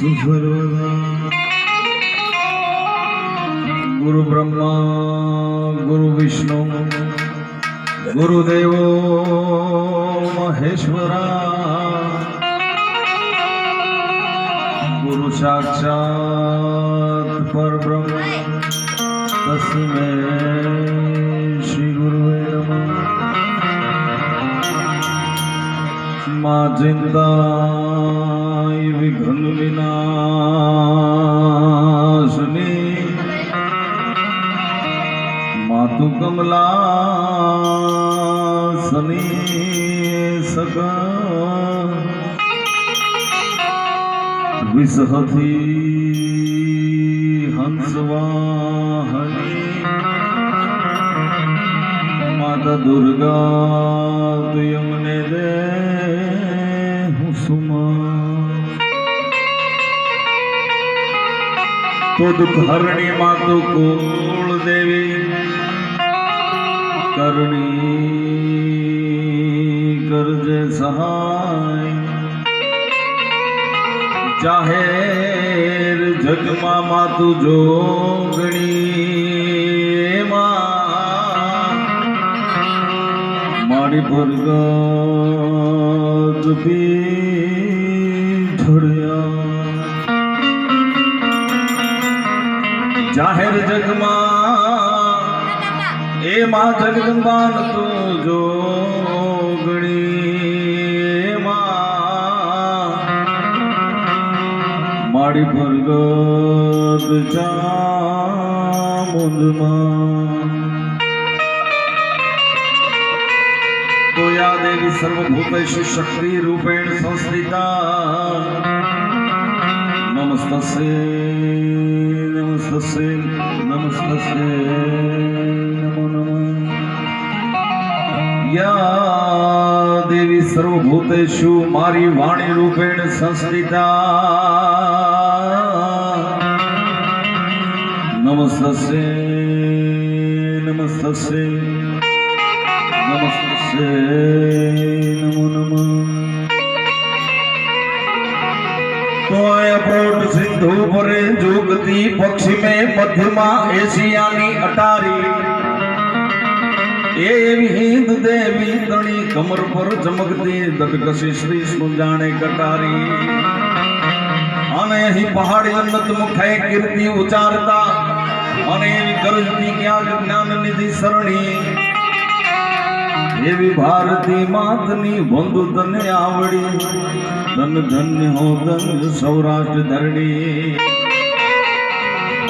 सर्वदा गुरु ब्रह्मा गुरु विष्णु गुरुदेव महेश्वरा गुरु साक्षात् परब्रह्म तस्मै श्री गुरुवे नमः। मां चिंताय विघ्न विनाशिनी मातु कमलासनी सका विसहती हंसवाहनी माता दुर्गा तु यमुने दे हुसुमा तो दुख हरणी मातु कुल देवी करणी करजे सहाय जाहेर जगमा मातु जोगणी माड़ी भरगत भी झड़िया जाहेर जगमा ए मां जगदम्बान तू जोगणी माड़ी भरगत चामुंडमा तो या देवी सर्वभूतेषु शक्ति रूपेण संस्थिता नमस्तस्यै नमस्तस्यै नमस्तस्यै नमो नमः। या देवी सर्वभूतेषु मारी वाणी रूपेण संस्थिता नमस्तस्यै नमस्तस्यै नमस्तस्यै नमो नमः। तो अप्रोट सिंधु परे जुगती पक्षी में मध्यमा एशियानी अटारी एवी हिंद देवी तणी कमर पर चमकती दटकसी श्री जाने कटारी अने ही पहाड़ी उन्नत मुखे कीर्ति उचारता अने गरजती क्या ज्ञान निधि सरणी एवी भारती मातनी बंधु तने आवड़ी धन धन्य हो धन सौराष्ट्र धरणी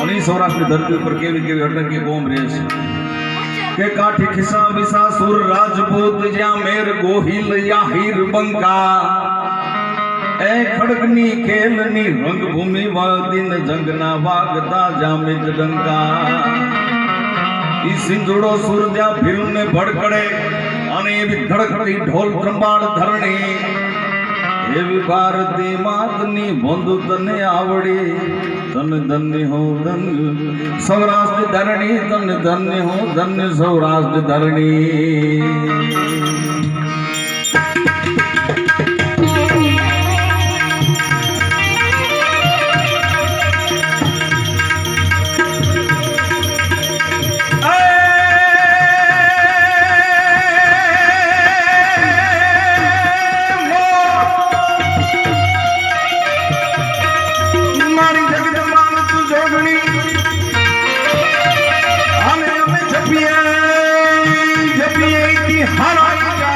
अनी सौराष्ट्र धरती पर केवी केवी अटकी कोम रेस के काठी खिसा विसा सुर राजपूत या मेर गोहिल या हीर बंका ए खड़गनी खेलनी रंग भूमि वादिन जंगना वागता जामित डंका इस सिंधुड़ो सूरजा फिर में भड़कड़े अने भी धड़कती ढोल त्रंबाड़ धरणी एवी भारती मातनी बंधु तने आवड़ी तन धन्य हो धन्य सौराष्ट्र धरणी तन धन्य हो धन्य सौराष्ट्र धरणी। हराई जा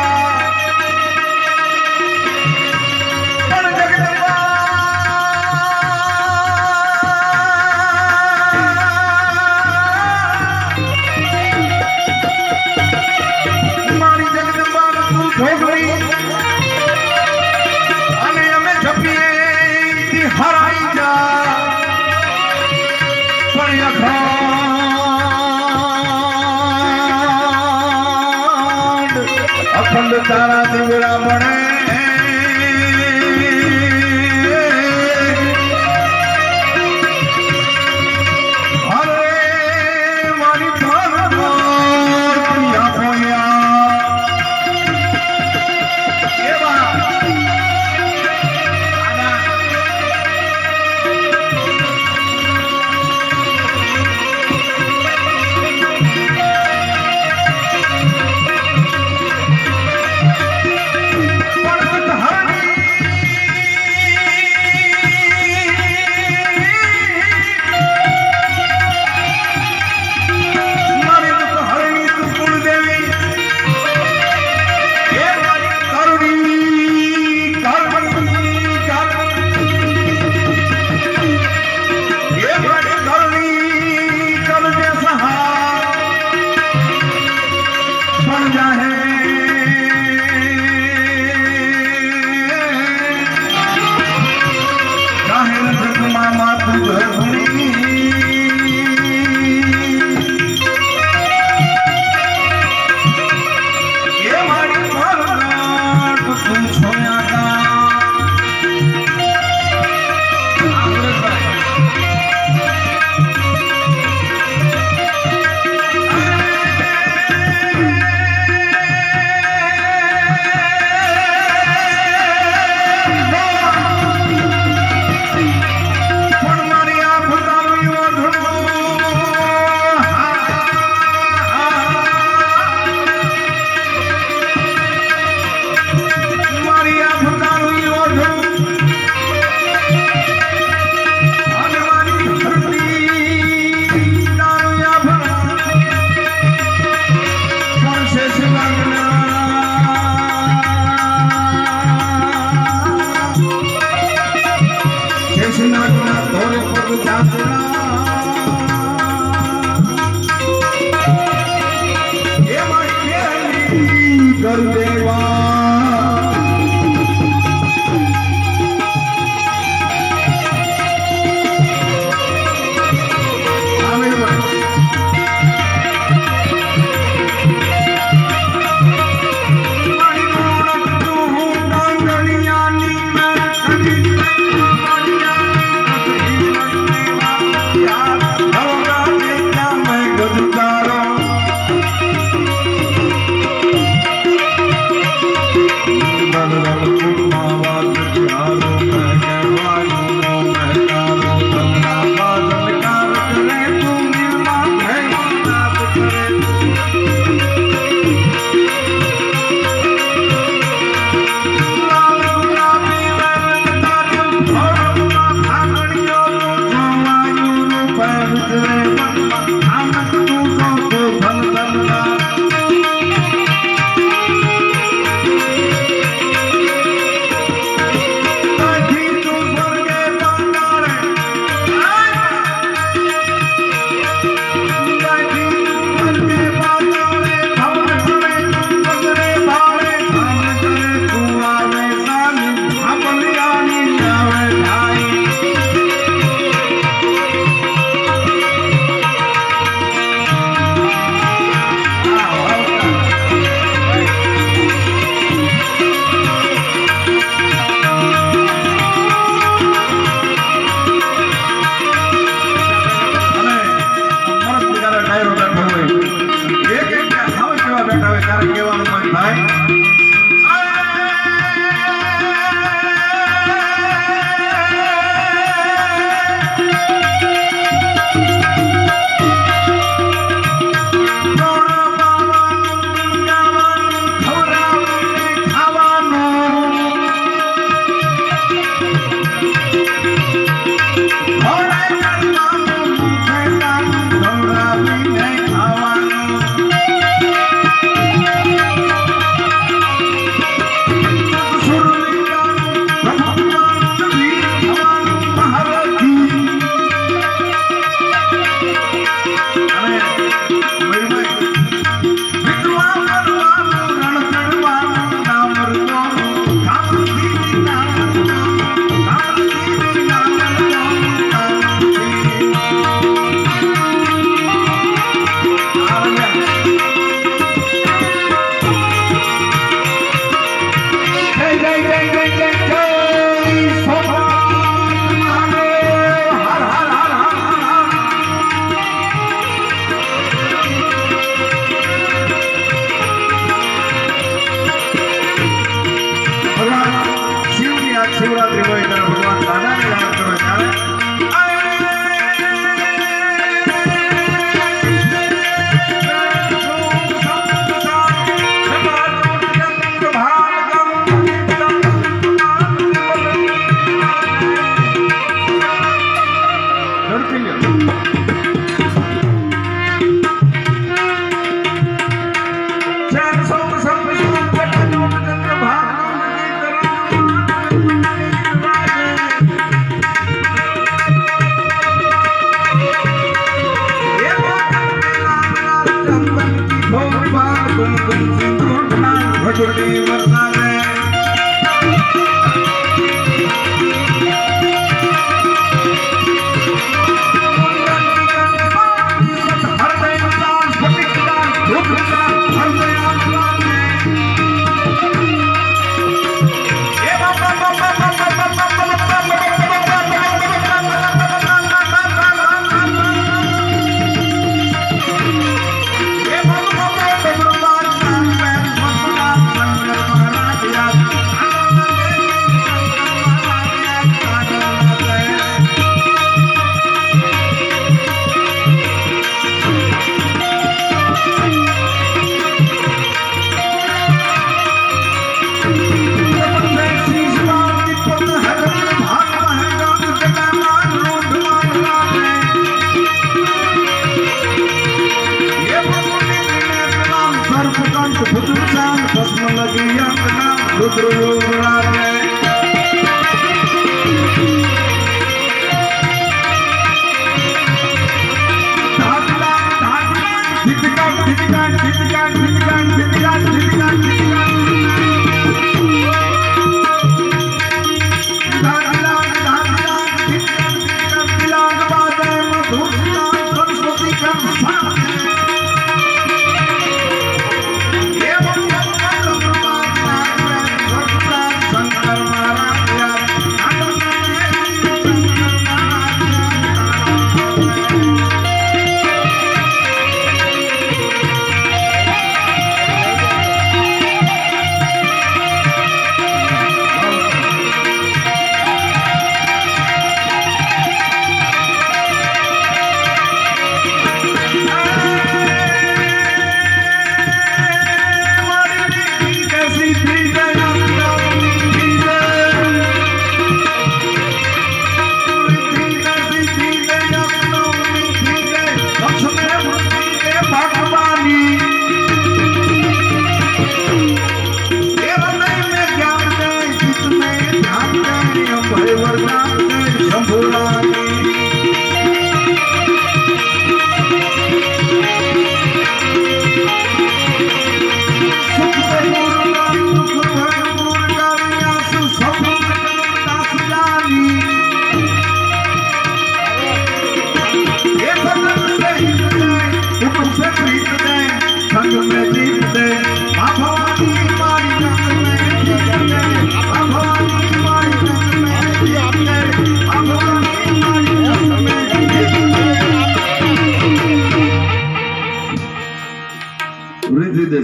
शिवरात्रि હોય ત્યારે ભગવાન દાદાને યાદ કરો ત્યારે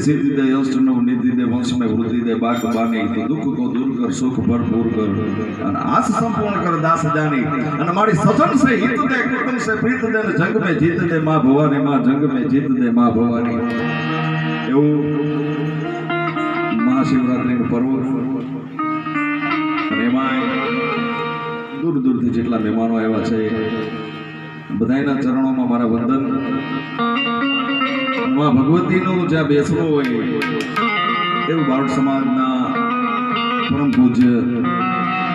सिद्धि दे यश निधि दे वंश में वृद्धि दे बाक बानी तो दुख को दूर कर सुख भरपूर कर अन आस संपूर्ण कर दास जानी अन मारी सजन से हित दे कुटुंब से प्रीत दे जंग में जीत दे मां भवानी मां जंग में जीत दे मां भवानी एवं महाशिवरात्रि નું પર્વ અને એમાં દૂર દૂરથી જેટલા મહેમાનો આવ્યા છે બધાયના ચરણોમાં મારા વંદન मां भगवती ज्यादा बेसणु हो बारोट समाज परम पूज्य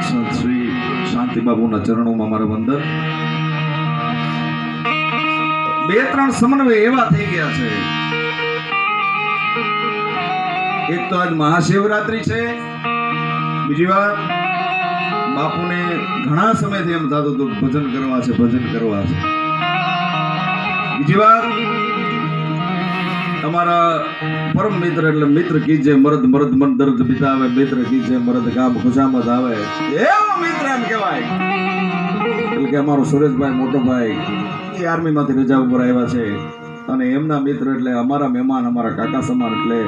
संत श्री शांति बाबू चरणों में मारा वंदन बे त्रण समन्वय एवा थई गया छे एक तो आज महाशिवरात्रि छे बीजी बात बापू ने घणा समय थी एम थातुं तो भजन करवा छे बीजी बात અમારા પરમ મિત્ર એટલે મિત્ર કીજે મરદ મરદ મન દર્દ બિતાવે, મિત્ર કીજે મરદ ગામ ખુશામત આવે, એવો મિત્ર એમ કહેવાય. એટલે કે અમારો સુરેશભાઈ મોટો ભાઈ એ આર્મી માંથી રજા ઉપર આવ્યા છે અને એમના મિત્ર એટલે અમારા મહેમાન, અમારા કાકા સમાન એટલે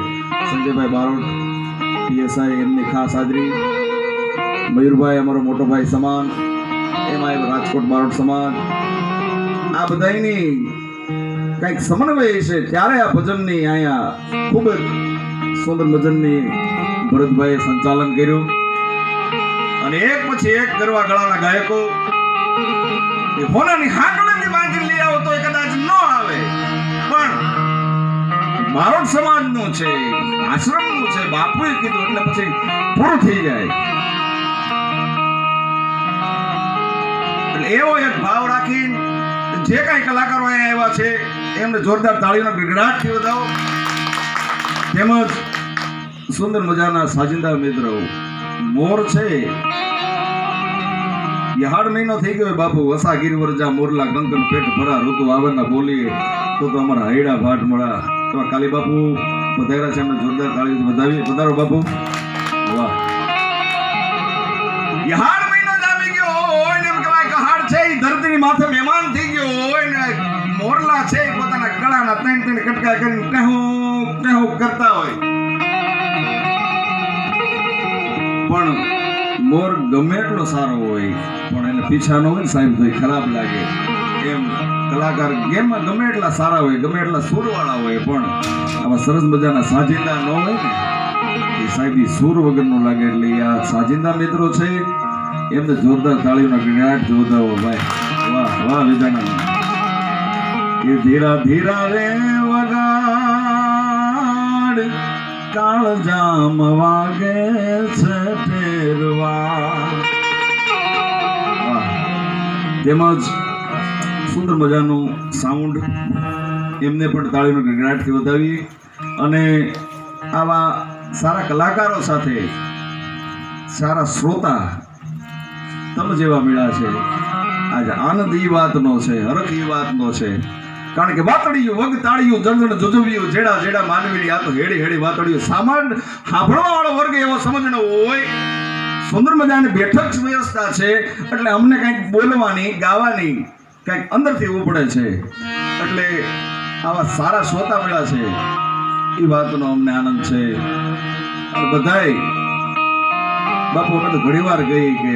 સંજયભાઈ બારોટ પીએસઆઈ, એમની ખાસ હાજરી. મયુરભાઈ અમારો મોટો ભાઈ સમાન, એમાં રાજકોટ બારોટ સમાન, આ બધાની કંઈક સમન્વય છે. ત્યારે આ ભજનની અહીંયા ખૂબ જ સુંદર ભજનની ભરતભાઈએ સંચાલન કર્યું અને એક પછી એક ગરવા ગળાના ગાયકો એ હોનાની હાકડાથી બાંધી લઈ આવો તો એ કદાચ ન આવે, પણ બારોટ સમાજનું છે, આશ્રમનું છે, બાપુએ કીધું એટલે પછી પૂરું થઈ જાય. એટલે એવો એક ભાવ રાખી જે કાંઈ કલાકારો અહીંયા આવ્યા છે એમને જોરદાર તાળીઓનો ગડગડાટથી વધાવો. તેમજ સુંદર મજાના સાજિંદા મિત્રો મોર છે. યહાડ મહિનો થઈ ગયો બાપુ, વસા ગીરવરજા મોરલા કંકન પેટ ભરા, ઋતુ આવરના બોલીએ તો અમારા હૈડા ભાટ મળા. એવા કાલી બાપુ પધાર્યા છે, એમને જોરદાર તાળીઓથી વધાવીએ. પધારો બાપુ. વાહ, યહાડ મહિનો જામી ગયો હોય ને એમ કહેવાય કહાડ છે એ ધરતીની માથે મહેમાન થઈ ગયો હોય ને મોરલા છે પોતાના ગળાના ત્રણ ત્રણ કટકા કરીને કહેવું કહેવું કરતા હોય, પણ મોર ગમે એટલો સારો હોય પણ એને પીછા ન હોય ને સાહેબ તો ખરાબ લાગે. એમ કલાકાર ગેમમાં ગમે એટલા સારા હોય, ગમે એટલા સૂરવાળા હોય, પણ આવા સરસ મજાના સાજિંદા ન હોય ને એ સાહેબ એ સૂર વગરનું લાગે. એટલે આ સાજિંદા મિત્રો છે એમને જોરદાર તાળીઓના ગણગાટ જોરદાર. ભાઈ વાહ વાહ વિજાના કે ધીરા ધીરા રે વગાડ કાળ જામ વાગે છે ટેરવા. તેમજ સુંદર મજાનું સાઉન્ડ એમને પણ તાળીનો ગણગાટથી વધાવી અને આવા સારા કલાકારો સાથે સારા શ્રોતા તમે જેવા મળ્યા છે. આજે આનંદ ઈ વાતનો છે, હરખ ઈ વાતનો છે, કારણ કે વાતડિયું વગ તાળિયું જંજણ જુજવ્યું જેડા જેડા માનવી આ તો હેડી હેડી વાતડિયું. સામાન સાંભળવા વાળો વર્ગ એવો સમજણો હોય, સુંદર મજાની બેઠક વ્યવસ્થા છે એટલે અમને કંઈક બોલવાની ગાવાની કંઈક અંદરથી ઉપડે છે. એટલે આવા સારા શ્રોતા મળ્યા છે એ વાતનો અમને આનંદ છે. બધાય બાપુ અમે તો ઘણી વાર કહી કે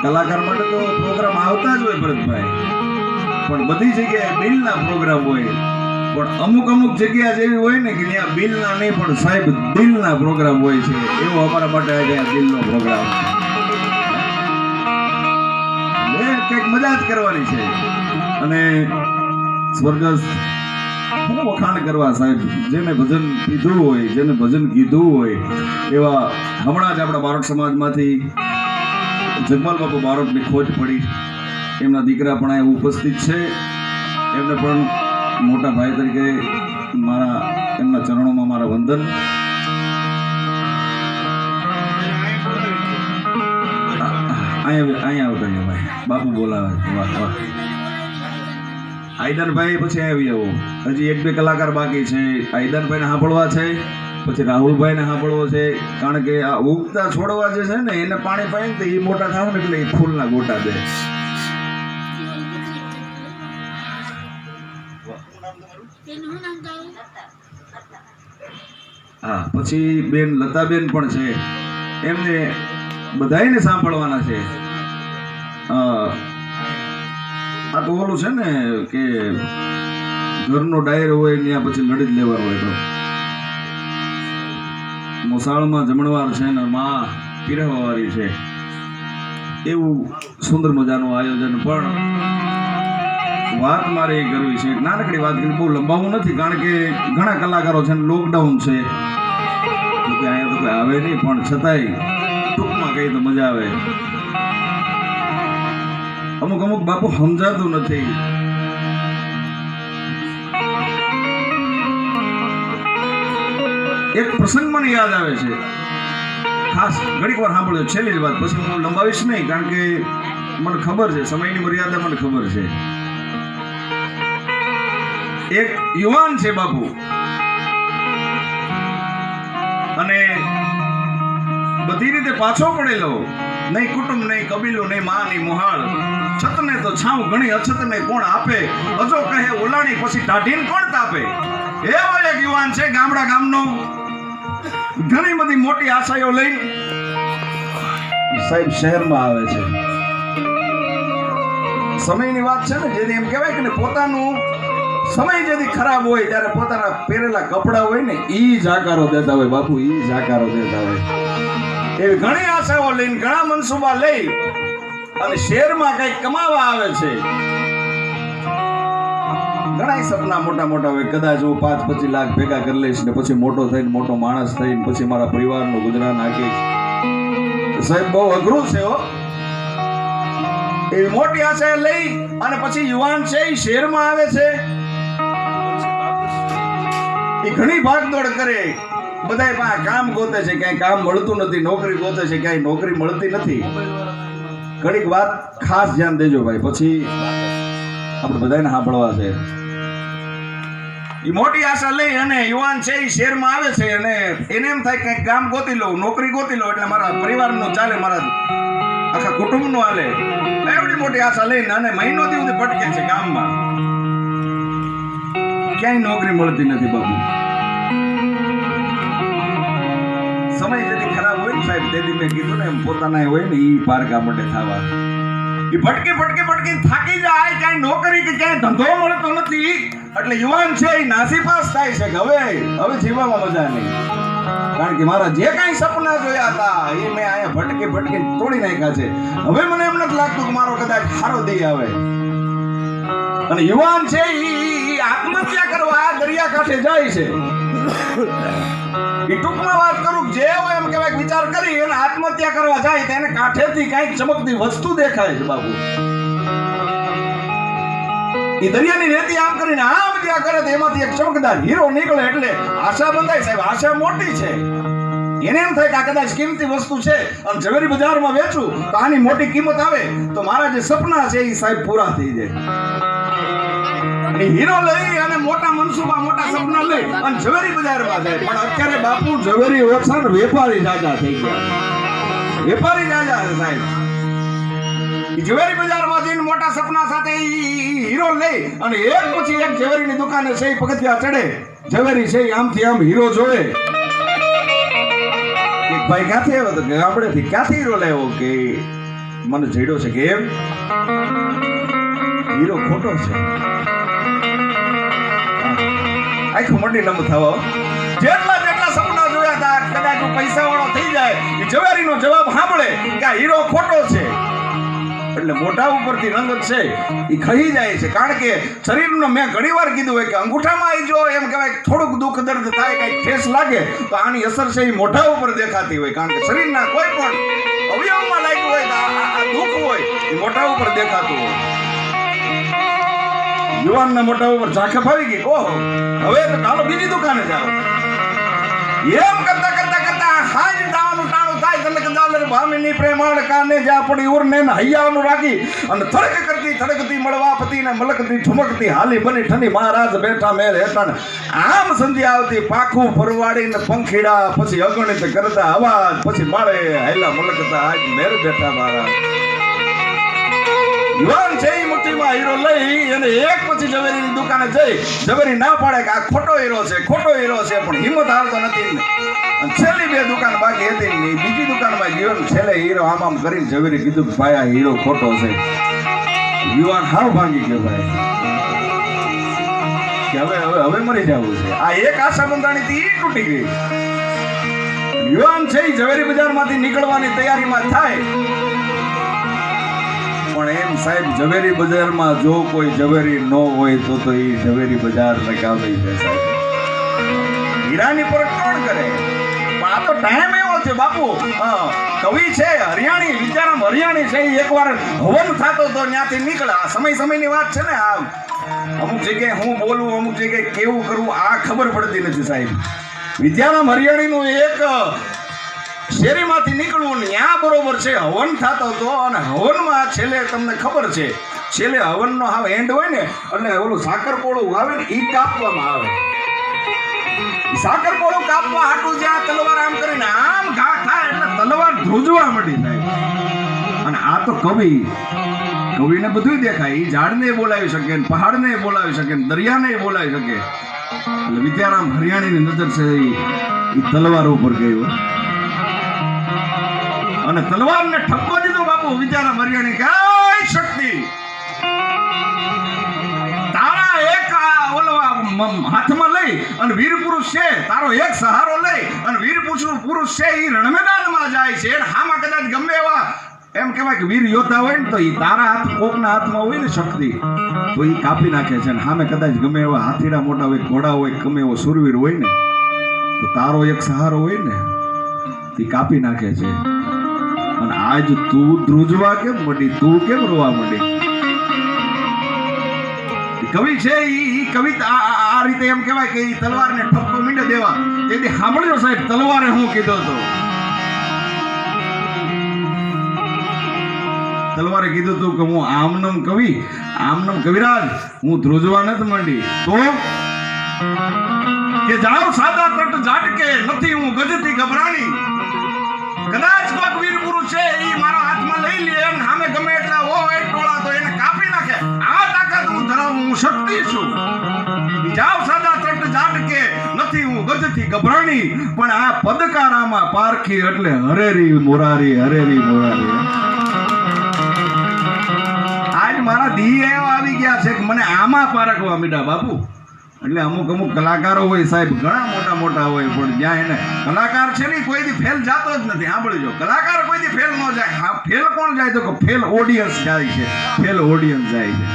કલાકાર માટે તો પ્રોગ્રામ આવતા જ હોય ભરતભાઈ, પણ બધી જગ્યાએ બિલના પ્રોગ્રામ હોય, પણ અમુક અમુક જગ્યા જેવી હોય ને કે ત્યાં બિલના નહીં પણ સાહેબ દિલના પ્રોગ્રામ હોય છે. એવો અમારા માટે આજે દિલનો પ્રોગ્રામ કંઈક મજા જ કરવાની છે. અને સ્વર્ગસ્થ હું વખાણ કરવા સાહેબ જેને ભજન કીધું હોય, જેને ભજન કીધું હોય એવા હમણાં જ આપણા બારોટ સમાજમાંથી જગમાલ બાપુ બારોટની ખોજ પડી, એમના દીકરા પણ અહીં ઉપસ્થિત છે. એમને પણ મોટા ભાઈ તરીકે મારા એમના ચરણોમાં મારા વંદન. અહીંયા આવતા ભાઈ બાપુ બોલાવે. વાહ વાહ. આઈદાનભાઈ પછી આવી આવો, હજી એક બે કલાકાર બાકી છે. આઈદાનભાઈને સાંભળવા છે, પછી રાહુલભાઈને સાંભળવો છે, કારણ કે આ ઉગતા છોડવા જે છે ને એને પાણી પાય ને એ મોટા થાય ને એટલે એ ફૂલના ગોટા દે. હા, પછી બેન લતાબેન પણ છે, એમને બધાને સાંભળવાના છે. આ તો ઓલું છે ને કે ઘરનો ડાયરો હોય ત્યાં પછી લડી જ લેવાનો હોય. તો મોસાળમાં જમણવાર છે ને માં પીરવાવાળી છે, એવું સુંદર મજાનું આયોજન. પણ વાત મારે એ કરવી છે, નાનકડી વાત કરી, બહુ લંબાવું નથી, કારણ કે ઘણા કલાકારો છે ને લોકડાઉન છે અહીંયા તો કોઈ આવે નહીં, પણ છતાંય ટૂંકમાં કહી તો મજા આવે. અમુક અમુક બાપુ સમજાતું નથી. એક પ્રસંગ મને યાદ આવે છે, ખાસ ઘડીક વાર સાંભળ્યો, છેલ્લી જ વાત, પછી હું લંબાવીશ નહીં, કારણ કે મને ખબર છે સમયની મર્યાદા મને ખબર છે. એક યુવાન છે બાપુ, અને બધી રીતે પાછો પડેલો, નહીં કુટુંબ, નહીં કબીલો, નહીં માં, નહીં મોહાળ. છતને તો છાવ ઘણી, અછતને કોણ આપે? અજો કહે ઓલાણી, પછી ટાઢીને કોણ તાપે? એવો એક યુવાન છે ગામડા ગામનો, ઘણી બધી મોટી આશાઓ લઈને સાહેબ શહેરમાં આવે છે. સમયની વાત છે ને, જેથી એમ કહેવાય કે પોતાનું સમય જેથી ખરાબ હોય ત્યારે પોતાના પહેરેલા કપડા હોય ને ઈ જ આકારો દેતા હોય બાપુ, ઈ જ આકારો દેતા હોય. એવી ઘણી આશાઓ લઈને, ઘણા મનસુબા લઈ અને શહેરમાં કઈક કમાવા આવે છે. ઘણા સપના મોટા મોટા હોય, કદાચ હું 5-25 લાખ ભેગા કરી લઈશ ને પછી મોટો થઈને, મોટો માણસ થઈને પછી મારા પરિવારનું ગુજરાન નાખીશ. સાહેબ બહુ અઘરું છે હો. એવી મોટી આશા લઈ અને પછી યુવાન છે એ શહેરમાં આવે છે. એ ઘણી ભાગદોડ કરે, બધા પાસે કામ ગોતે છે, ક્યાંય કામ મળતું નથી, નોકરી ગોતે છે, ક્યાંય નોકરી મળતી નથી. ઘણીક વાત ખાસ ધ્યાન દેજો ભાઈ, પછી આપણે બધાને સાંભળવા છે. એ મોટી આશા લઈ અને યુવાન છે એ શહેરમાં આવે છે અને એને એમ થાય કે કામ ગોતી લઉં, નોકરી ગોતી લઉં એટલે મારા પરિવારનું ચાલે, મારા આખા કુટુંબનું હાલે. એવડી મોટી આશા લઈને અને મહિનોથી સુધી ભટકે છે ગામમાં, ક્યાંય નોકરી મળતી નથી બાબુ. સમય જેથી ખરાબ હોય ને સાહેબ, તેથી મેં કીધું ને એમ પોતાના હોય ને એ પારકા માટે થવા. એ ભટકી થાકી જાય, ક્યાંય નોકરી કે ક્યાંય ધંધો મળતો નથી એટલે યુવાન છે એ નાસીપાસ થાય છે કે હવે જીવવામાં મજા નહીં. કારણ કે મારા જે કાંઈ સપના જોયા હતા એ મેં અહીંયા ભટકી તોડી નાખ્યા છે. હવે મને એમ નથી લાગતું કે મારો કદાચ સારો દી આવે. અને યુવાન છે એ આત્મહત્યા કરવા દરિયા કાંઠે જાય છે. ટૂંકમાં વાત કરું, જે હોય એમ કહેવાય વિચાર કરી એને આત્મહત્યા કરવા જાય તેને કાંઠેથી કઈક ચમકતી વસ્તુ દેખાય છે બાબુ. એ દરિયાની રેતી આમ કરીને આમ ત્યાં કરે તો એમાંથી એક ચમકદાર હીરો નીકળે એટલે આશા બંધાય સાહેબ. આશા મોટી છે, એને એમ થાય કે આ કદાચ કિંમતી વસ્તુ છે અને ઝવેરી બજારમાં વેચું તો આની મોટી કિંમત આવે તો મારા જે સપના છે એ સાહેબ પૂરા થઈ જાય. હીરો લઈ અને મોટા મનસુબા, મોટા સપના લઈ અને ઝવેરી બજારમાં જાય. પણ અત્યારે બાપુ ઝવેરી ઓછા ને વેપારી જાજા થઈ ગયા. વેપારી જાજા છે સાહેબ. ઝવેરી બજારમાં જઈને મોટા સપના સાથે હીરો લઈ અને એક પછી એક ઝવેરીની દુકાને છે પગથિયા ચડે. ઝવેરી છે આમથી આમ હીરો જોવે. ભાઈ ક્યાંથી આવ્યો તો ગામડેથી. ક્યાંથી હીરો લાવ્યો કે મને જડ્યો છે કે એમ હીરો ખોટો છે. આખું મંડી નમ થવા જેટલા સપના જોયા હતા કદાચ પૈસા વાળો થઈ જાય એ ઝવેરીનો જવાબ સાંભળે કે આ હીરો ખોટો છે એટલે મોઢા ઉપરથી રંગત છે એ ખહી જાય છે. કારણ કે શરીરનો મેં ઘણી વાર કીધું હોય કે અંગૂઠામાં જો એમ કહેવાય થોડુંક દુઃખ દર્દ થાય, કઈક ઠેસ લાગે તો આની અસર છે એ મોઢા ઉપર દેખાતી હોય. કારણ કે શરીરના કોઈ પણ અવયવમાં લાગ્યું હોય તો આ દુઃખ હોય એ મોઢા ઉપર દેખાતું હોય. યુવાનના મોઢા ઉપર ઝાંખપ આવી ગઈ, ઓહો હવે તો ચાલો બીજી દુકાને જાઓ. એમ કરતા હાજ દાવાનું ટાણું થાય તને કદાલર ભામીની પ્રેમાળ કાને જા પડી ઉરને હૈયાનું રાખી અને થડકતી મળવા પતિને મલકતી ઠુમકતી હાલી બની ઠંડી મહારાજ બેઠા મેલ હેઠણ આમ સંધ્યા આવતી પાખું ફરવાડીને પંખીડા પછી અગણિત કરતા અવાજ પછી માળે હાયલા મલકતા આજ મેર બેઠા મહારાજ. યુવાન છે એ મુઠ્ઠીમાં હીરો લઈ અને એક પછી ઝવેરીની દુકાને જઈ ઝવેરી ના પાડે કે આ ખોટો હીરો છે પણ હિંમત હારતો નથી. છેલ્લી બે દુકાન બાકી હતી ને બીજી દુકાનમાં ગયો ને છેલ્લે હીરો આમ કરીને ઝવેરી કીધું કે ભાઈ આ હીરો ખોટો છે. યુવાન હાવ ભાંગી ગયો ભાઈ કે હવે મરી જવું છે. આ એક આશા બંધાણી હતી એ તૂટી ગઈ. યુવાન છે એ ઝવેરી બજારમાંથી નીકળવાની તૈયારીમાં થાય પણ એમ સાહેબ ઝવેરી બજારમાં જો કોઈ ઝવેરી ન હોય તો એ ઝવેરી બજાર નકામી છે સાહેબ. હીરાની પર કોણ કરે? આ તો ટાઈમ એવો છે બાપુ. કવિ છે હરિયાણી, વિચારામ હરિયાણી છે એકવાર હવન થતો તો ત્યાંથી નીકળે. આ સમયની વાત છે ને. આ અમુક જગ્યાએ હું બોલવું, અમુક જગ્યાએ કેવું કરવું આ ખબર પડતી નથી સાહેબ. વિદ્યારામ હરિયાણીનું એક શેરીમાંથી નીકળવું ત્યાં બરોબર છે હવન થતો હતો અને હવનમાં છેલ્લે તમને ખબર છે છેલ્લે હવનનો હાવ એન્ડ હોય ને એટલે ઓલું સાકર કોળું આવે ને એ કાપવામાં આવે. સાકર કોળું કાપવા હાટું જ્યાં તલવાર આમ કરીને આમ ઘા થાય એટલે તલવાર ધ્રુજવા મળી થાય. અને આ તો કવિને બધું દેખાય. એ ઝાડને બોલાવી શકે, પહાડને બોલાવી શકે, દરિયાને બોલાવી શકે. એટલે વિદ્યારામ હરિયાણીની નજર છે એ તલવાર ઉપર ગયો અને તલવારને ઠપકો દીધો. બાપુ વિદ્યારામ હરિયાણી કઈ શક્તિ તારા એક હાથમાં લઈ અને વીર પુરુષ છે, તારો એક સહારો લઈ અને વીર પુરુષ છે એ રણમેદાનમાં જાય છે. હામાં કદાચ ગમે એવા એમ કહેવાય કે વીર યોદ્ધા હોય ને તો એ તારા હાથ કોકના હાથમાં હોય ને શક્તિ તો એ કાપી નાખે છે. અને સામે કદાચ ગમે એવા હાથીડા મોટા હોય, ઘોડા હોય, ગમે એવો સુરવીર હોય ને તો તારો એક સહારો હોય ને એ કાપી નાખે છે. અને આજ તું ધ્રુજવા કેમ મળી, તું કેમ રોવા મળી? કવિ છે ઈ કવિતા આ રીતે એમ કહેવાય કે ઈ તલવારને ઠપકો મીંડે દેવા. તેથી સાંભળ્યો સાહેબ તલવારે હું કીધો તો? તલવારે કીધું તું કે હું આમનમ કવિરાજ, હું ધ્રુજવા નથી માંડી તો કે જાઓ સાદા તટ ઝાટકે, નથી હું ગજતી ગભરાણી. કદાચ કોક વીર પુરુષ છે ઈ મારા હાથમાં લઈ લે અને સામે ગમે એટલા હોય ટોળા તો એને કાપી નાખે. આ તાકાત હું ધરાવું, હું શક્તિ છું. જાઓ સાદા તટ ઝાટકે, નથી હું ગજતી ગભરાણી. પણ આ પદકારામાં પારખી એટલે હરેરી મોરારી, હરેરી મોરારી. આજ મારા દી એવા આવી ગયા છે કે મને આમાં પારખવા મીઠા બાપુ. એટલે અમુક કલાકારો હોય સાહેબ, ઘણા મોટા હોય, પણ જ્યાં એને કલાકાર છે ને કોઈથી ફેલ જાતો જ નથી. સાંભળજો, કલાકાર કોઈથી ફેલ ન જાય. હા, ફેલ કોણ જાય તો કે ફેલ ઓડિયન્સ જાય છે, ફેલ ઓડિયન્સ જાય છે.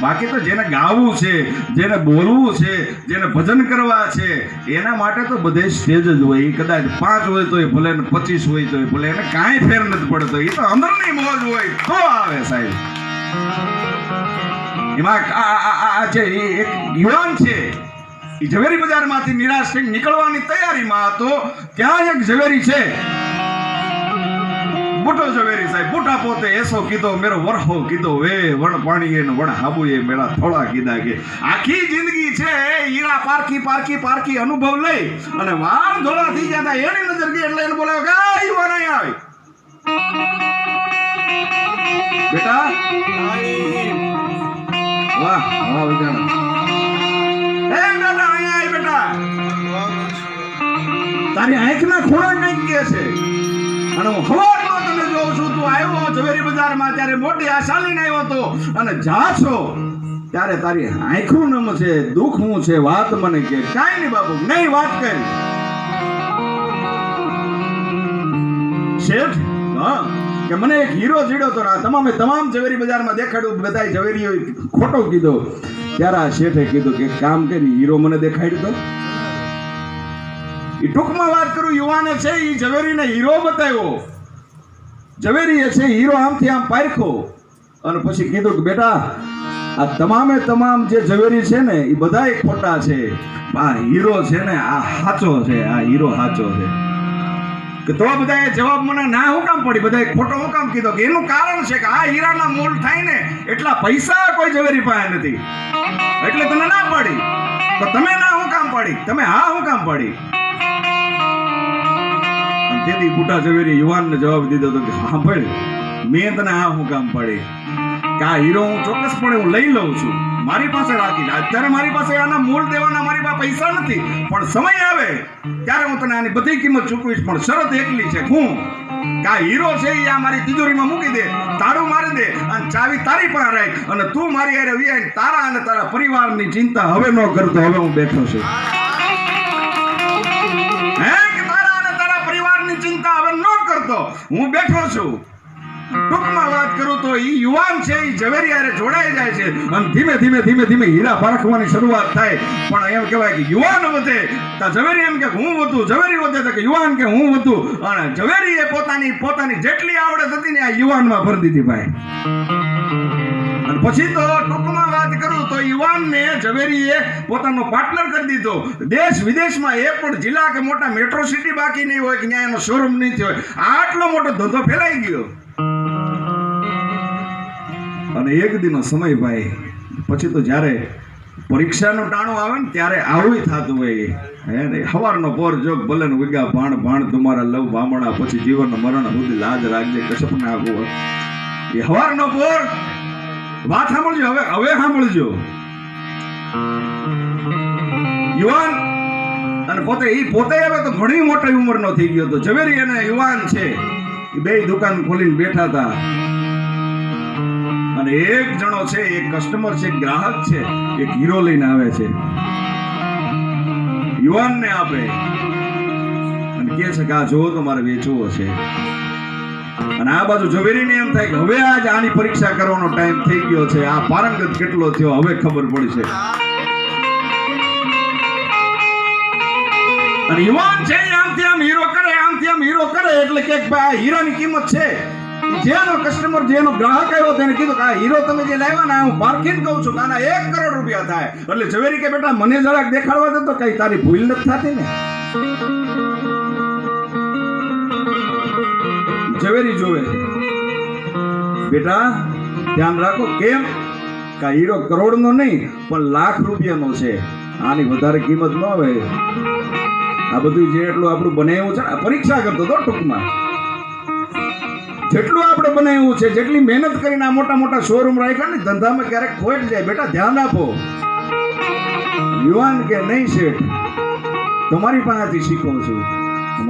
બાકી તો જેને ગાવું છે, જેને બોલવું છે, જેને ભજન કરવા છે એના માટે તો બધે સ્ટેજ જ હોય. એ કદાચ 5 હોય તોય ભલે ને 25 હોય તોય ભલે, એને કાંઈ ફેર નથી પડતો. એ તો અંદરની મોજ હોય તો આવે સાહેબ. એમાં આ છે એક યુવાન છે, એ ઝવેરી બજારમાંથી નિરાશ થઈ નીકળવાની તૈયારીમાં હતો. ત્યાં એક ઝવેરી છે, બુટો ઝવેરી સાહેબ. બુટા પોતે એસો કીધો મેરો વરહો કીધો વે, વણ પાણી એને વણ હાબુ એ મેળા થોડા કીધા. કે આખી જિંદગી છે હીરા પારખી અનુભવ લઈ અને વાળ ધોળા થઈ ગયા હતા. એની નજર ગઈ એટલે એને બોલાવ્યો કે આ યુવાન અહીં આવે બેટા. વાહ વાહ વિદ્યારામ, એ બેટા અહીંયા આય બેટા. તારી આંખના ખોળા કંઈક કે છે અને હું હવારમાં તને જોઉં છું. તું આવ્યો ઝવેરી બજારમાં ત્યારે મોટી આશા લઈને આવ્યો હતો અને જા છો ત્યારે તારી આંખું નમ છે, દુઃખ હું છે, વાત મને કે. કાંઈ નહીં બાપુ, નહીં વાત કરી શેઠ. હા, કે મને એક હીરો જીડ્યો તો તમામ ઝવેરી બજારમાં દેખાડ્યું, બધા ઝવેરીઓ ખોટો કીધો. ત્યારે આ શેઠે કીધું કે કામ કરી, હીરો મને દેખાડ્યો તો. એ ટૂંકમાં વાત કરું, યુવાને છે એ ઝવેરીને હીરો બતાવ્યો. ઝવેરીએ છે હીરો આમથી આમ પારખ્યો અને પછી કીધું કે બેટા આ તમામ જે ઝવેરી છે ને એ બધાય ખોટા છે. આ હીરો છે ને આ સાચો છે, આ હીરો સાચો છે. કે તો બધાએ જવાબ મને ના હું કામ પડી, બધાએ ખોટો હું કામ કીધો? કે એનું કારણ છે કે આ હીરાના મોલ થાય ને એટલા પૈસા કોઈ ઝવેરી પાસે નથી, એટલે તને ના પડી. તો તમે ના હું કામ પડી, તમે હા હું કામ પડી? તેથી બુટા ઝવેરી યુવાનને જવાબ દીધો હતો કે હા ભાઈ, મેં તને હા હું કામ પડી કે આ હીરો હું ચોક્કસપણે હું લઈ લઉં છું, મારી પાસે રાખી. અત્યારે મારી પાસે આના મૂળ દેવાના મારી પાસે પૈસા નથી, પણ સમય આવે ત્યારે હું તને આની બધી કિંમત ચૂકવીશ. પણ શરત એકલી છે, હું કે આ હીરો છે એ આ મારી તિજોરીમાં મૂકી દે, તાળું મારી દે અને ચાવી તારી પાસે રાખ અને તું મારી હારે વિયાય. તારા અને તારા પરિવારની ચિંતા હવે ન કરતો, હવે હું બેઠો છું. ચિંતા હવે ન કરતો, હું બેઠો છું. ટૂંકમાં વાત કરું તો ઈ યુવાન છે એ ઝવેરી હારે જોડાઈ જાય છે અને ધીમે હીરા પારખવાની શરૂઆત થાય. પણ એમ કહેવાય કે યુવાન વધે તો ઝવેરી એમ કે હું વધુ, ઝવેરી વધે તો કે યુવાન કે હું વધુ. અને ઝવેરીએ પોતાની જેટલી આવડત હતી ને આ યુવાનમાં ભરી દીધી ભાઈ. અને પછી તો ટૂંકમાં વાત કરું તો યુવાનને ઝવેરીએ પોતાનો પાર્ટનર કરી દીધો. દેશ વિદેશમાં એક પણ જિલ્લા કે મોટા મેટ્રો સિટી બાકી નહીં હોય કે ત્યાં એનો શોરૂમ નહીં થયો. આટલો મોટો ધંધો ફેલાઈ ગયો. અને એક દિનનો સમય ભાઈ પછી તો જ્યારે પરીક્ષાનું ટાણું આવે ને ત્યારે આવું થતું હોય હે ને. સવારનો પોર જોગ ભલે ને ઉગ્યા ભાણ ભાણ તમારા લવ ભામણા, પછી જીવન મરણ સુધી લાજ રાખજે કશપ ના આગો. એ સવારનો પોર વાત સાંભળજો. હવે સાંભળજો. યુવાન અને પોતે હવે તો ઘણી મોટી ઉંમરનો થઈ ગયો હતો. ઝવેરી અને યુવાન છે એ બે દુકાન ખોલીને બેઠા હતા. અને એક જણો છે, એક કસ્ટમર છે, ગ્રાહક છે, એક હીરો લઈને આવે છે, યુવાનને આપે અને કહે છે કે આ જો તમારે વેચવો છે. અને આ બાજુ ઝવેરીને એમ થાય કે હવે આજ આની પરીક્ષા કરવાનો ટાઈમ થઈ ગયો છે, આ પારંગત કેટલો થયો હવે ખબર પડશે. અને યુવાન છે આમથી આમ હીરો કરે, આમથી આમ હીરો કરે એટલે કે ભાઈ આ હીરાની કિંમત છે. જેનો કસ્ટમર, જેનો ગ્રાહક આવ્યો તેને કીધું કે આ હીરો તમે જે લાવ્યા ને હું પારખીને કહું છું કે આના 1 કરોડ રૂપિયા થાય. એટલે ઝવેરી કે બેટા મને જરાક દેખાડવા દે તો કઈ તારી ભૂલ નથી થતી ને. ઝવેરી જોવે બેટા ધ્યાન રાખો. કેમ કે હીરો કરોડનો નહીં પણ લાખ રૂપિયાનો છે, આની વધારે કિંમત ન આવે. આ બધું જે એટલું આપણું બનાવ્યું છે, પરીક્ષા કરતો હતો ટૂંકમાં, જેટલું આપણે બનાવ્યું છે, જેટલી મહેનત કરીને આ મોટા મોટા શોરૂમ રાખ્યા ને ધંધામાં ક્યારેક ખોટ જાય. બેટા ધ્યાન આપો. યુવાન કે નહીં શેઠ, તમારી પાસેથી શીખું છું,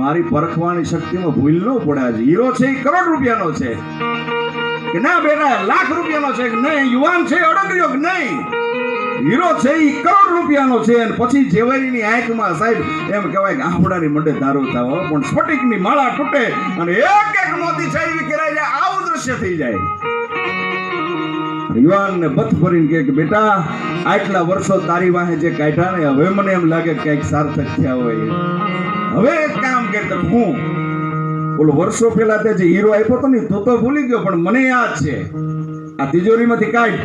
મારી પરખવાની શક્તિમાં ભૂલ ન પડે. હીરો છે એ કરોડ રૂપિયાનો છે કે ના બેટા લાખ રૂપિયાનો છે કે નહીં. યુવાન છે અડગ્યો કે નહીં, હીરો છે એ કરોડ રૂપિયાનો છે. અને પછી ઝવેરીની આંખમાં સાહેબ એમ કહેવાય કે આંબડાની મંડે ધારો થાવ પણ સ્ફટિકની માળા તૂટે અને એક એક મોતી છે વિખેરાઈ જાય. આવું દ્રશ્ય થઈ જાય. યુવાનને બથ ભરીને કે બેટા આટલા વર્ષો તારી વાહે જે કાઢ્યા ને હવે મને એમ લાગે કંઈક સાર્થક થયા હોય. હવે એક કામ કરતો હું બોલો, વર્ષો પહેલા તે જે હીરો આપ્યો હતો ને તો ભૂલી ગયો, પણ મને યાદ છે. આ તિજોરીમાંથી કાઢ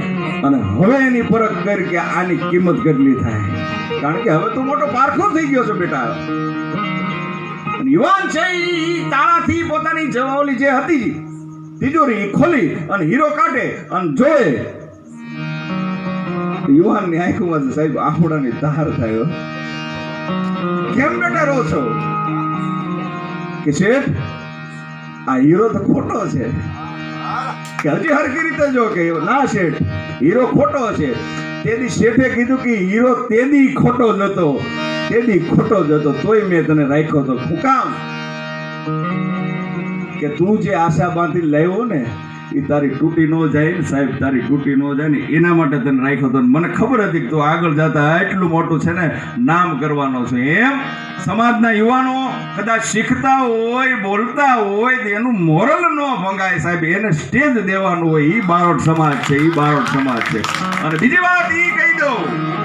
અને હવે એની પરખ કરી કે આની કિંમત કેટલી થાય. કારણ કે હવે તો મોટો પારખો થઈ ગયો છે બેટા. યુવાન છે એ તાળાથી પોતાની જવાવલી જે હતી તિજોરી ખોલી અને હીરો કાઢે અને જોયે. યુવાનની આંખોમાં સાહેબ આંખોડાની ધાર થયો. કેમ બેટા રો છો? કે શેઠ આ હીરો તો ખોટો છે. કે હજી હરખી રીતે જો કે ના શેઠ હીરો ખોટો છે. તેદી શેઠે કીધું કે હીરો તેદી ખોટો જ હતો, તેદી ખોટો જ હતો, તોય મેં તને રાખ્યો હતો. શું કામ? કે તું જે આશા બાંધી લાવ્યો ને એ તારી તૂટી ન જાય ને સાહેબ, તારી તૂટી ન જાય ને એના માટે તને રાખ્યો હતો. મને ખબર હતી કે તું આગળ જતા એટલું મોટું છે ને નામ કરવાનો છે. એમ સમાજના યુવાનો કદાચ શીખતા હોય, બોલતા હોય તો એનું મોરલ ન ભંગાય સાહેબ, એને સ્ટેજ દેવાનું હોય. એ બારોટ સમાજ છે, એ બારોટ સમાજ છે. અને બીજી વાત એ કહી દઉં,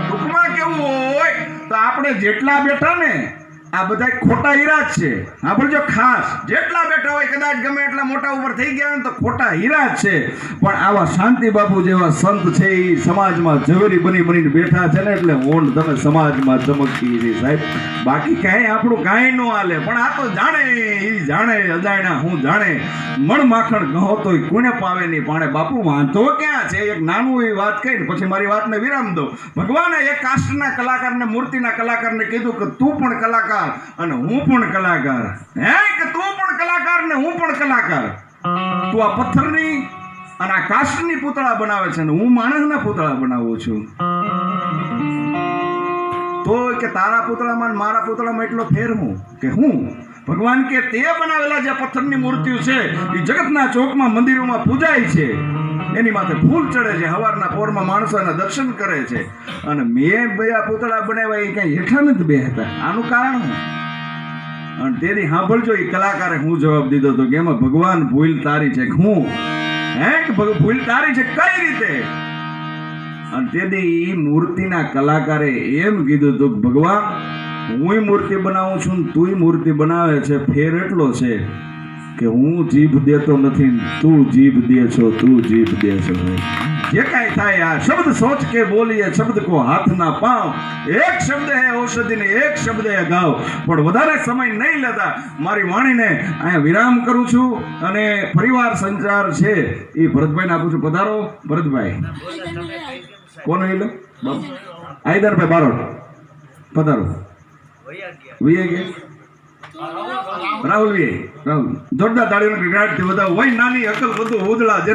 ટૂંકમાં કેવું હોય તો આપણે જેટલા બેઠા ને આ બધા ખોટા હીરા જ છે. હા બોલજો ખાસ, જેટલા બેઠા હોય કદાચ ગમે એટલા મોટા ઉપર થઈ ગયા ને તો ખોટા હીરા જ છે. પણ આવા શાંતિ બાપુ જેવા સંત છે એ સમાજમાં ઝવેરી બનીને બેઠા છે ને એટલે ઓન તમે સમાજમાં ચમકતી છે સાહેબ. બાકી કાંઈ આપણું કાંઈ ન હાલે. પણ આ તો જાણે એ જાણે અજાણ્યા હું જાણે મણ માખણ ગહો તો કોને પાવે નહીં પાણે. બાપુ વાંધો ક્યાં છે? એક નાનું એવી વાત કહીને પછી મારી વાતને વિરામ દો. ભગવાને એક કાષ્ટના કલાકારને, મૂર્તિના કલાકારને કીધું કે તું પણ કલાકાર અને હું પણ કલાકાર. હે કે તું પણ કલાકાર ને હું પણ કલાકાર. તું આ પથ્થરની અને આ કાષ્ટની પૂતળા બનાવે છે ને હું માણસના પૂતળા બનાવું છું. તો કે તારા પૂતળામાં મારા પૂતળામાં એટલો ફેર હું કે હું ભગવાન કે તે બનાવેલા જે પથ્થરની મૂર્તિઓ છે એ જગતના ચોકમાં મંદિરોમાં પૂજાય છે, એની માથે ફૂલ ચડે છે, સવારના પોરમાં માણસો એના દર્શન કરે છે. અને મેં બધા પૂતળા બનાવ્યા એ કઈ હેઠા નથી બેહતા. આનું કારણ શું? અને તેની સાંભળજો એ કલાકારે હું જવાબ દીધો હતો કે એમાં ભગવાન ભૂલ તારી છે કે હું હે કે ભૂલ તારી છે કઈ રીતે? અને તેથી એ મૂર્તિના કલાકારે એમ કીધું હતું કે ભગવાન હું મૂર્તિ બનાવું છું ને તું મૂર્તિ બનાવે છે, ફેર એટલો છે કે હું જીભ દેતો નથી, તું જીભ દે છો, તું જીભ દે છો. જે કાંઈ થાય આ શબ્દ સોચ કે બોલીએ, શબ્દ કો હાથ ના પાવ. એક શબ્દ હે ઔષધિ ને એક શબ્દ હે ગાવ. પણ વધારે સમય નહીં લેતા મારી વાણીને અહીંયા વિરામ કરું છું. અને પરિવાર સંચાર છે એ ભરતભાઈને આપું છું. પધારો ભરતભાઈ. કોનો ઈલો આઈદરભાઈ બારોટ પધારો વીએ ગયા રાહુલ વીએ રાહુલ જોરદાર તાળીઓની ગગડાટથી વધાવો હોય નાની અકલ બધું ઉજળા જેમ